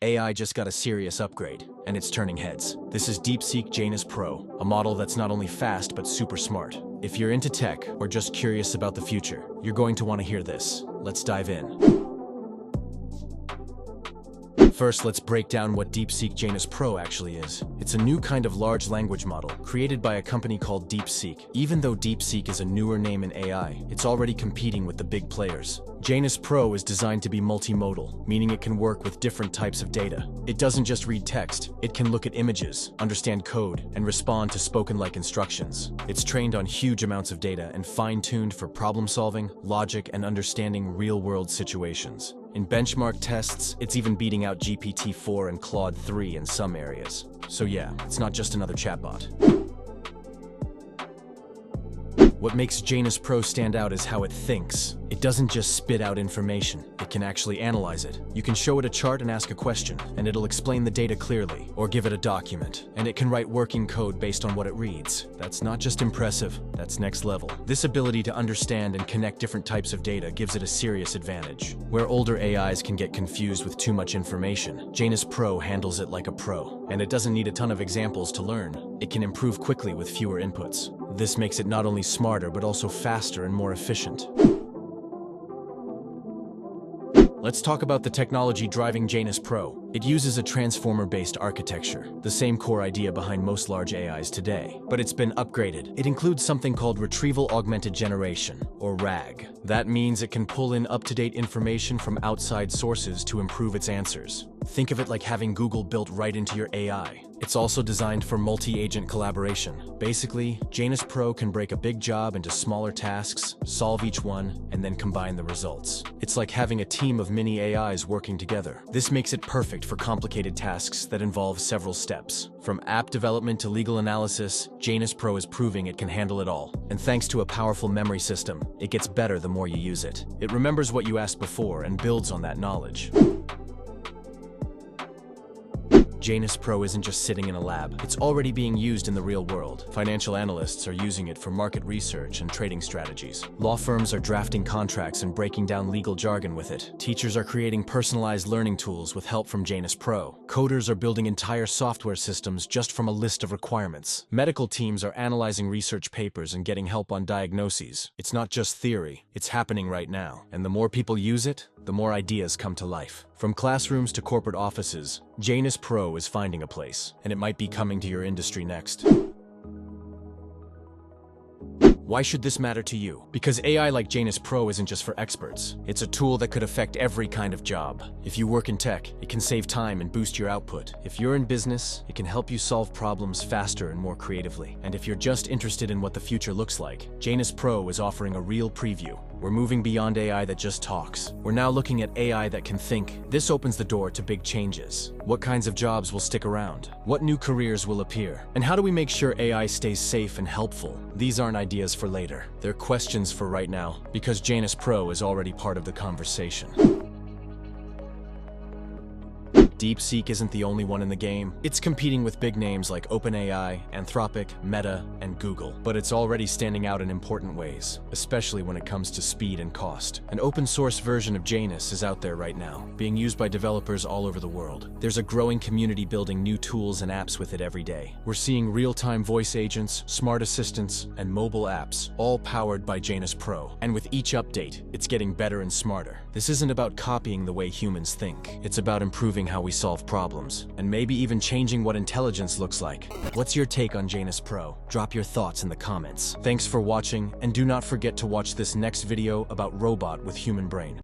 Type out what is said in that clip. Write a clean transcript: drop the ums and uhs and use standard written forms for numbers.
AI just got a serious upgrade, and it's turning heads. This is DeepSeek Janus Pro, a model that's not only fast but super smart. If you're into tech or just curious about the future, you're going to want to hear this. Let's dive in. First, let's break down what DeepSeek Janus Pro actually is. It's a new kind of large language model created by a company called DeepSeek. Even though DeepSeek is a newer name in AI, it's already competing with the big players. Janus Pro is designed to be multimodal, meaning it can work with different types of data. It doesn't just read text, it can look at images, understand code, and respond to spoken-like instructions. It's trained on huge amounts of data and fine-tuned for problem-solving, logic, and understanding real-world situations. In benchmark tests, it's even beating out GPT-4 and Claude 3 in some areas. So yeah, it's not just another chatbot. What makes Janus Pro stand out is how it thinks. It doesn't just spit out information, it can actually analyze it. You can show it a chart and ask a question, and it'll explain the data clearly, or give it a document. And it can write working code based on what it reads. That's not just impressive, that's next level. This ability to understand and connect different types of data gives it a serious advantage. Where older AIs can get confused with too much information, Janus Pro handles it like a pro. And it doesn't need a ton of examples to learn. It can improve quickly with fewer inputs. This makes it not only smarter, but also faster and more efficient. Let's talk about the technology driving Janus Pro. It uses a transformer-based architecture, the same core idea behind most large AIs today. But it's been upgraded. It includes something called Retrieval Augmented Generation, or RAG. That means it can pull in up-to-date information from outside sources to improve its answers. Think of it like having Google built right into your AI. It's also designed for multi-agent collaboration. Basically, Janus Pro can break a big job into smaller tasks, solve each one, and then combine the results. It's like having a team of mini AIs working together. This makes it perfect for complicated tasks that involve several steps. From app development to legal analysis, Janus Pro is proving it can handle it all. And thanks to a powerful memory system, it gets better the more you use it. It remembers what you asked before and builds on that knowledge. Janus Pro isn't just sitting in a lab. It's already being used in the real world. Financial analysts are using it for market research and trading strategies. Law firms are drafting contracts and breaking down legal jargon with it. Teachers are creating personalized learning tools with help from Janus Pro. Coders are building entire software systems just from a list of requirements. Medical teams are analyzing research papers and getting help on diagnoses. It's not just theory, it's happening right now. And the more people use it, the more ideas come to life. From classrooms to corporate offices, Janus Pro is finding a place, and it might be coming to your industry next. Why should this matter to you? Because AI like Janus Pro isn't just for experts. It's a tool that could affect every kind of job. If you work in tech, it can save time and boost your output. If you're in business, it can help you solve problems faster and more creatively. And if you're just interested in what the future looks like, Janus Pro is offering a real preview. We're moving beyond AI that just talks. We're now looking at AI that can think. This opens the door to big changes. What kinds of jobs will stick around? What new careers will appear? And how do we make sure AI stays safe and helpful? These aren't ideas for later. They're questions for right now, because Janus Pro is already part of the conversation. DeepSeek isn't the only one in the game. It's competing with big names like OpenAI, Anthropic, Meta, and Google. But it's already standing out in important ways, especially when it comes to speed and cost. An open-source version of Janus is out there right now, being used by developers all over the world. There's a growing community building new tools and apps with it every day. We're seeing real-time voice agents, smart assistants, and mobile apps, all powered by Janus Pro. And with each update, it's getting better and smarter. This isn't about copying the way humans think. It's about improving how we solve problems, and maybe even changing what intelligence looks like. What's your take on Janus Pro? Drop your thoughts in the comments. Thanks for watching, and do not forget to watch this next video about robot with human brain.